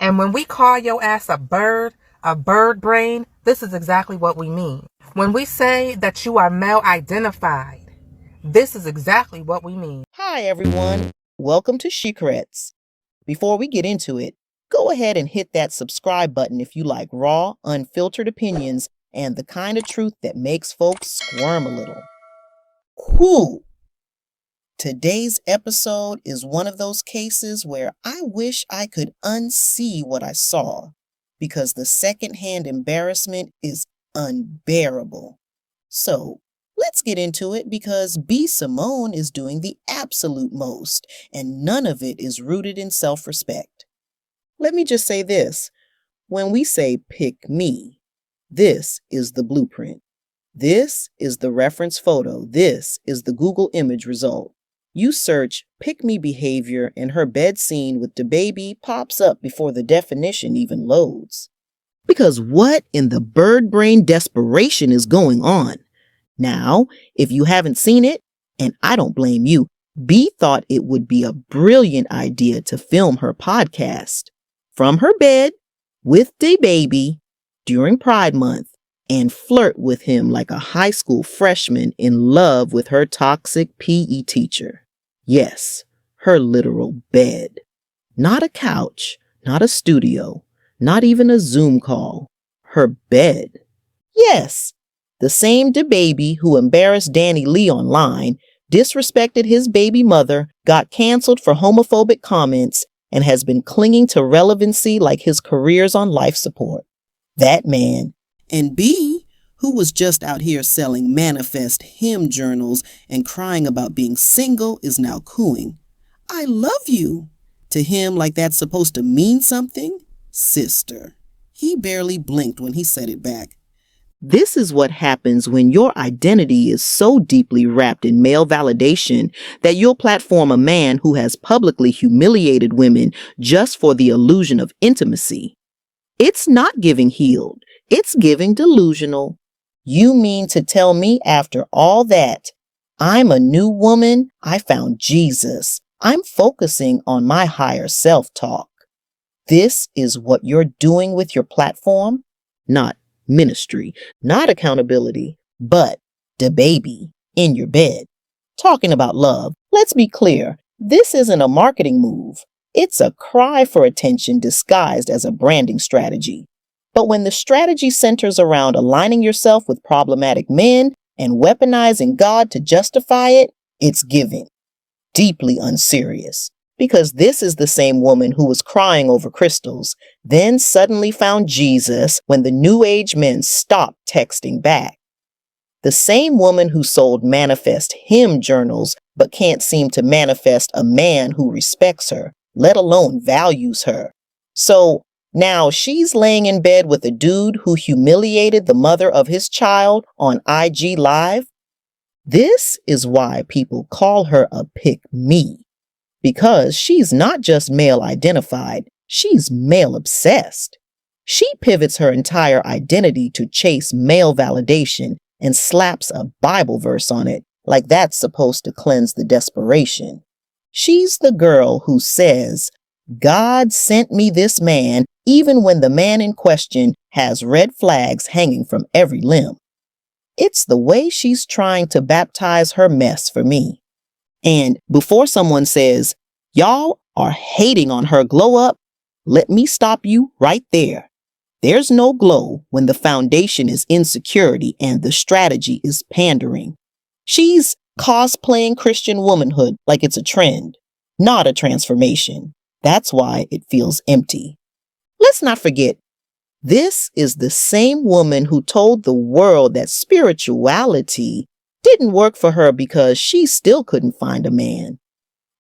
And when we call your ass a bird brain, this is exactly what we mean. When we say that you are male identified, this is exactly what we mean. Hi, everyone. Welcome to Shhhcrets. Before we get into it, go ahead and hit that subscribe button if you like raw, unfiltered opinions and the kind of truth that makes folks squirm a little. Whew! Today's episode is one of those cases where I wish I could unsee what I saw, because the secondhand embarrassment is unbearable. So, let's get into it, because Simone is doing the absolute most, and none of it is rooted in self-respect. Let me just say this. When we say pick me, this is the blueprint. This is the reference photo. This is the Google image result. You search pick me behavior and her bed scene with DaBaby pops up before the definition even loads. Because what in the bird brain desperation is going on? Now, if you haven't seen it, and I don't blame you, B thought it would be a brilliant idea to film her podcast from her bed with DaBaby during Pride Month and flirt with him like a high school freshman in love with her toxic PE teacher. Yes, her literal bed. Not a couch, not a studio, not even a Zoom call. Her bed. Yes, the same DaBaby who embarrassed Danny Lee online, disrespected his baby mother, got canceled for homophobic comments, and has been clinging to relevancy like his career's on life support. That man. And B, who was just out here selling manifest hymn journals and crying about being single, is now cooing, "I love you," to him like that's supposed to mean something? Sister. He barely blinked when he said it back. This is what happens when your identity is so deeply wrapped in male validation that you'll platform a man who has publicly humiliated women just for the illusion of intimacy. It's not giving healed. It's giving delusional. You mean to tell me after all that, I'm a new woman, I found Jesus, I'm focusing on my higher self-talk. This is what you're doing with your platform? Not ministry, not accountability, but DaBaby in your bed. Talking about love, let's be clear, this isn't a marketing move. It's a cry for attention disguised as a branding strategy. But when the strategy centers around aligning yourself with problematic men and weaponizing God to justify it, it's giving. Deeply unserious. Because this is the same woman who was crying over crystals, then suddenly found Jesus when the New Age men stopped texting back. The same woman who sold manifest hymn journals but can't seem to manifest a man who respects her, let alone values her. So now she's laying in bed with a dude who humiliated the mother of his child on IG Live. This is why people call her a pick me. Because she's not just male identified, she's male obsessed. She pivots her entire identity to chase male validation and slaps a Bible verse on it like that's supposed to cleanse the desperation. She's the girl who says, God sent me this man even when the man in question has red flags hanging from every limb. It's the way she's trying to baptize her mess for me. And before someone says, y'all are hating on her glow up, let me stop you right there. There's no glow when the foundation is insecurity and the strategy is pandering. She's cosplaying Christian womanhood like it's a trend, not a transformation. That's why it feels empty. Let's not forget, this is the same woman who told the world that spirituality didn't work for her because she still couldn't find a man.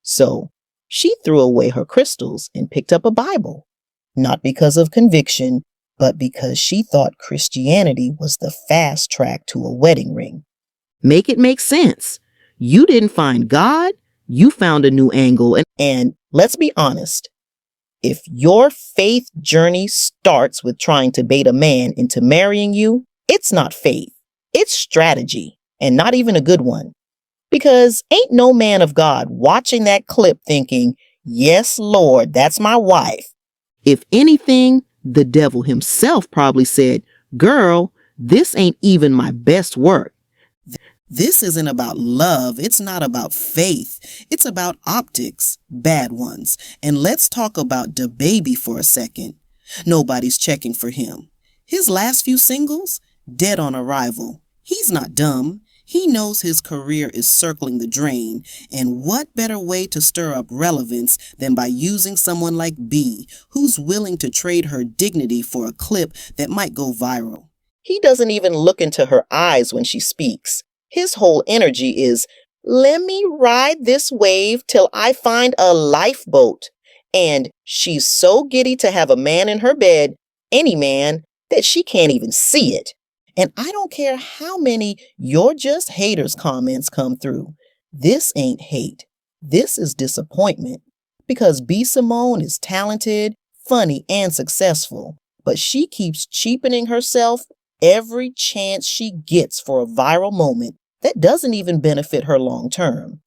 So she threw away her crystals and picked up a Bible, not because of conviction, but because she thought Christianity was the fast track to a wedding ring. Make it make sense. You didn't find God, you found a new angle. And let's be honest, if your faith journey starts with trying to bait a man into marrying you, it's not faith, it's strategy, and not even a good one. Because ain't no man of God watching that clip thinking, yes, Lord, that's my wife. If anything, the devil himself probably said, "Girl, this ain't even my best work." This isn't about love. It's not about faith. It's about optics, bad ones. And let's talk about DaBaby for a second. Nobody's checking for him. His last few singles, dead on arrival. He's not dumb. He knows his career is circling the drain. And what better way to stir up relevance than by using someone like B, who's willing to trade her dignity for a clip that might go viral. He doesn't even look into her eyes when she speaks. His whole energy is, "Let me ride this wave till I find a lifeboat." And she's so giddy to have a man in her bed, any man, that she can't even see it. And I don't care how many "you're just haters" comments come through. This ain't hate. This is disappointment. Because B. Simone is talented, funny, and successful. But she keeps cheapening herself every chance she gets for a viral moment that doesn't even benefit her long term.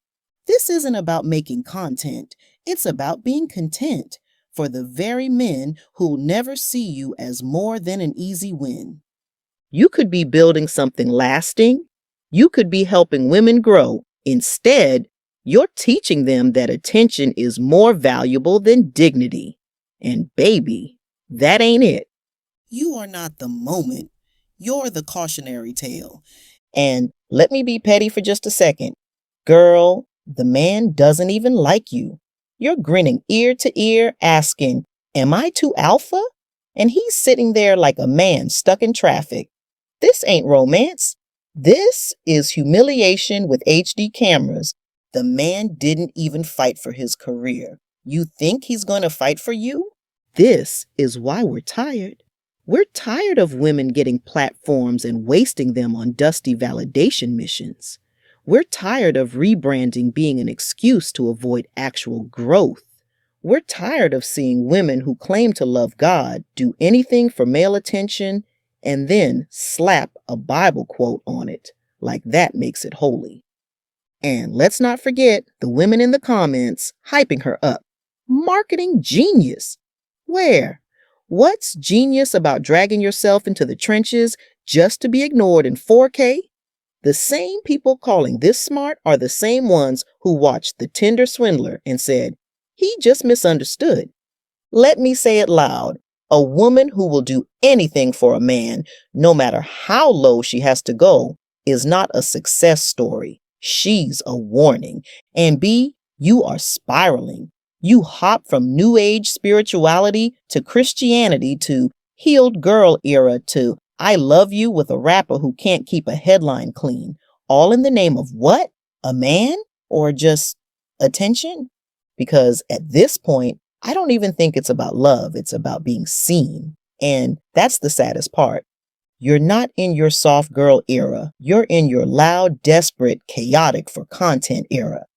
This isn't about making content. It's about being content for the very men who'll never see you as more than an easy win. You could be building something lasting. You could be helping women grow. Instead, you're teaching them that attention is more valuable than dignity. And baby, that ain't it. You are not the moment. You're the cautionary tale. And let me be petty for just a second. Girl, the man doesn't even like you. You're grinning ear to ear asking, "Am I too alpha?" And he's sitting there like a man stuck in traffic. This ain't romance. This is humiliation with HD cameras. The man didn't even fight for his career. You think he's going to fight for you? This is why we're tired. We're tired of women getting platforms and wasting them on dusty validation missions. We're tired of rebranding being an excuse to avoid actual growth. We're tired of seeing women who claim to love God do anything for male attention and then slap a Bible quote on it, like that makes it holy. And let's not forget the women in the comments hyping her up. Marketing genius. Where? What's genius about dragging yourself into the trenches just to be ignored in 4K? The same people calling this smart are the same ones who watched The Tinder Swindler and said, "He just misunderstood." Let me say it loud. A woman who will do anything for a man, no matter how low she has to go, is not a success story. She's a warning. And B, you are spiraling. You hop from New Age spirituality to Christianity to healed girl era to "I love you" with a rapper who can't keep a headline clean. All in the name of what? A man? Or just attention? Because at this point, I don't even think it's about love. It's about being seen. And that's the saddest part. You're not in your soft girl era. You're in your loud, desperate, chaotic for content era.